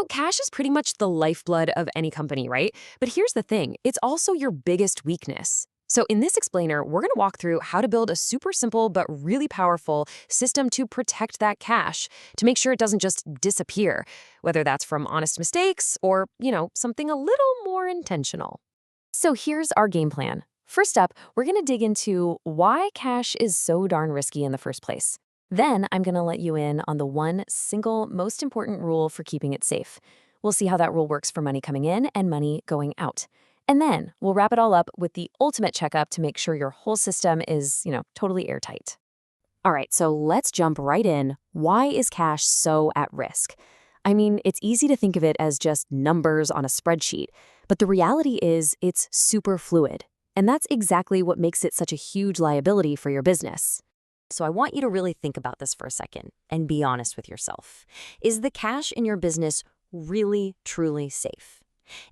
Cash is pretty much the lifeblood of any company, right? But here's the thing, it's also your biggest weakness. So in this explainer, we're going to walk through how to build a super simple but really powerful system to protect that cash, to make sure it doesn't just disappear, whether that's from honest mistakes or, something a little more intentional. So here's our game plan. First up, we're going to dig into why cash is so darn risky in the first place. Then I'm going to let you in on the one single most important rule for keeping it safe. We'll see how that rule works for money coming in and money going out. And then we'll wrap it all up with the ultimate checkup to make sure your whole system is, totally airtight. All right, so let's jump right in. Why is cash so at risk? I mean, it's easy to think of it as just numbers on a spreadsheet, but the reality is it's super fluid. And that's exactly what makes it such a huge liability for your business. So I want you to really think about this for a second and be honest with yourself. Is the cash in your business really, truly safe?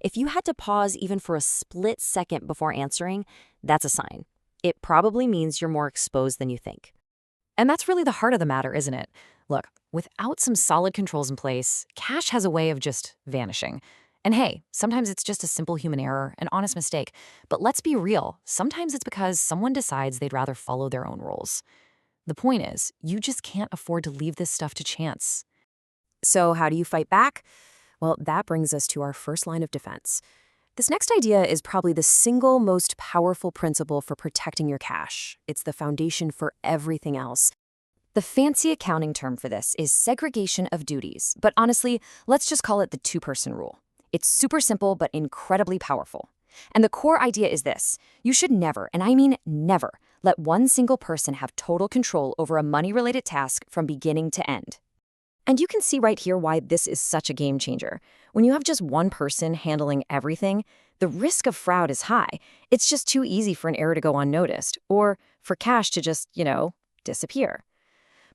If you had to pause even for a split second before answering, that's a sign. It probably means you're more exposed than you think. And that's really the heart of the matter, isn't it? Look, without some solid controls in place, cash has a way of just vanishing. And hey, sometimes it's just a simple human error, an honest mistake. But let's be real, sometimes it's because someone decides they'd rather follow their own rules. The point is, you just can't afford to leave this stuff to chance. So how do you fight back? Well, that brings us to our first line of defense. This next idea is probably the single most powerful principle for protecting your cash. It's the foundation for everything else. The fancy accounting term for this is segregation of duties, but honestly, let's just call it the two-person rule. It's super simple but incredibly powerful. And the core idea is this: you should never, and I mean never, let one single person have total control over a money-related task from beginning to end. And you can see right here why this is such a game changer. When you have just one person handling everything, the risk of fraud is high. It's just too easy for an error to go unnoticed, or for cash to just, disappear.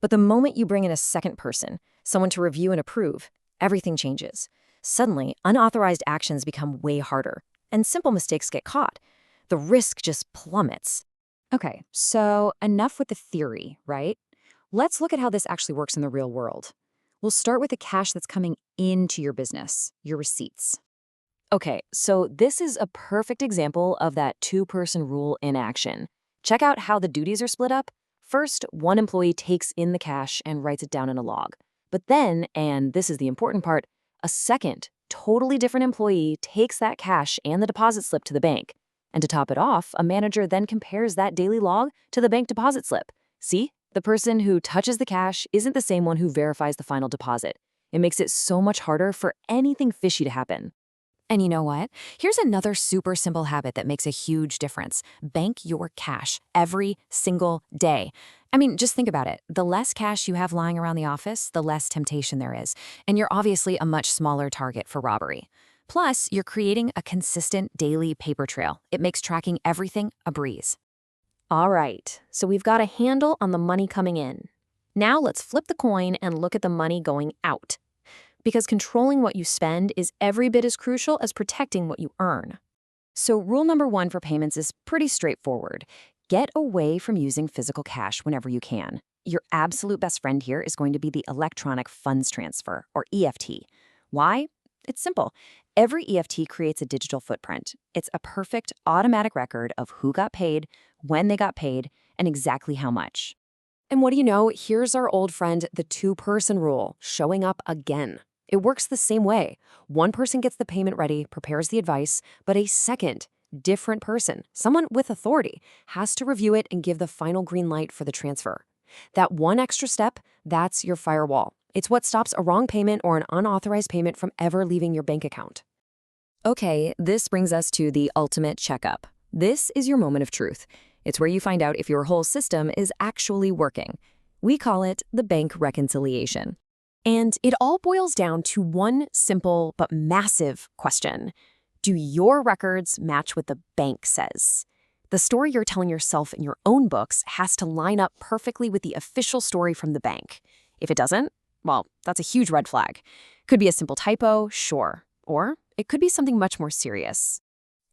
But the moment you bring in a second person, someone to review and approve, everything changes. Suddenly, unauthorized actions become way harder, and simple mistakes get caught. The risk just plummets. Okay, so enough with the theory, right? Let's look at how this actually works in the real world. We'll start with the cash that's coming into your business, your receipts. Okay, so this is a perfect example of that two-person rule in action. Check out how the duties are split up. First, one employee takes in the cash and writes it down in a log. But then, and this is the important part, a second, totally different employee takes that cash and the deposit slip to the bank. And to top it off, a manager then compares that daily log to the bank deposit slip. See? The person who touches the cash isn't the same one who verifies the final deposit. It makes it so much harder for anything fishy to happen. And you know what? Here's another super simple habit that makes a huge difference. Bank your cash every single day. I mean, just think about it. The less cash you have lying around the office, the less temptation there is. And you're obviously a much smaller target for robbery. Plus, you're creating a consistent daily paper trail. It makes tracking everything a breeze. All right, so we've got a handle on the money coming in. Now let's flip the coin and look at the money going out. Because controlling what you spend is every bit as crucial as protecting what you earn. So rule number one for payments is pretty straightforward. Get away from using physical cash whenever you can. Your absolute best friend here is going to be the electronic funds transfer, or EFT. Why? It's simple. Every EFT creates a digital footprint. It's a perfect automatic record of who got paid, when they got paid, and exactly how much. And what do you know? Here's our old friend, the two-person rule, showing up again. It works the same way. One person gets the payment ready, prepares the advice, but a second, different person, someone with authority, has to review it and give the final green light for the transfer. That one extra step, that's your firewall. It's what stops a wrong payment or an unauthorized payment from ever leaving your bank account. Okay, this brings us to the ultimate checkup. This is your moment of truth. It's where you find out if your whole system is actually working. We call it the bank reconciliation. And it all boils down to one simple but massive question. Do your records match what the bank says? The story you're telling yourself in your own books has to line up perfectly with the official story from the bank. If it doesn't, well, that's a huge red flag. Could be a simple typo, sure. Or it could be something much more serious.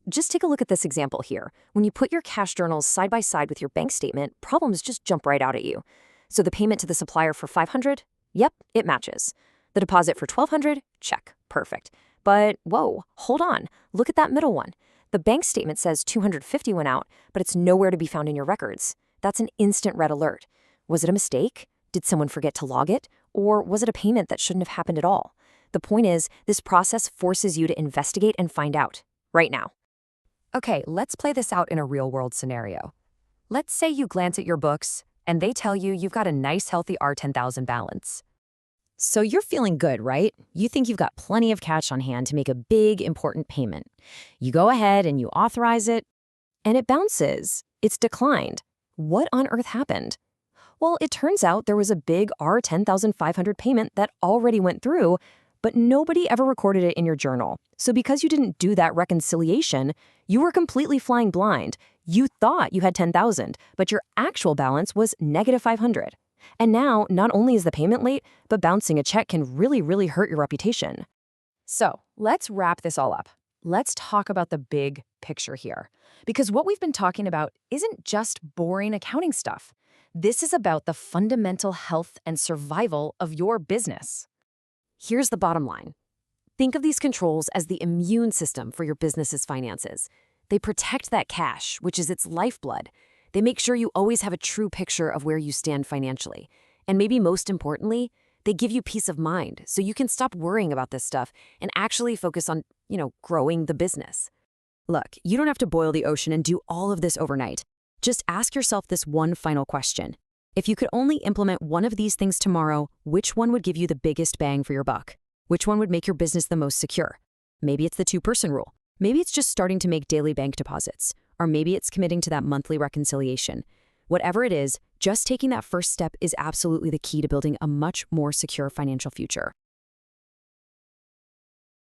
Just take a look at this example here. When you put your cash journals side by side with your bank statement, problems just jump right out at you. So the payment to the supplier for $500? Yep, it matches. The deposit for $1,200? Check. Perfect. But whoa, hold on. Look at that middle one. The bank statement says $250 went out, but it's nowhere to be found in your records. That's an instant red alert. Was it a mistake? Did someone forget to log it? Or was it a payment that shouldn't have happened at all? The point is, this process forces you to investigate and find out, right now. Okay, let's play this out in a real-world scenario. Let's say you glance at your books, and they tell you you've got a nice, healthy R10,000 balance. So you're feeling good, right? You think you've got plenty of cash on hand to make a big, important payment. You go ahead and you authorize it, and it bounces. It's declined. What on earth happened? Well, it turns out there was a big R10,500 payment that already went through, but nobody ever recorded it in your journal. So because you didn't do that reconciliation, you were completely flying blind. You thought you had 10,000, but your actual balance was -500. And now, not only is the payment late, but bouncing a check can really hurt your reputation. So let's wrap this all up. Let's talk about the big picture here. Because what we've been talking about isn't just boring accounting stuff. This is about the fundamental health and survival of your business. Here's the bottom line. Think of these controls as the immune system for your business's finances. They protect that cash, which is its lifeblood. They make sure you always have a true picture of where you stand financially. And maybe most importantly, they give you peace of mind so you can stop worrying about this stuff and actually focus on, growing the business. Look, you don't have to boil the ocean and do all of this overnight. Just ask yourself this one final question. If you could only implement one of these things tomorrow, which one would give you the biggest bang for your buck? Which one would make your business the most secure? Maybe it's the 2-person rule. Maybe it's just starting to make daily bank deposits. Or maybe it's committing to that monthly reconciliation. Whatever it is, just taking that first step is absolutely the key to building a much more secure financial future.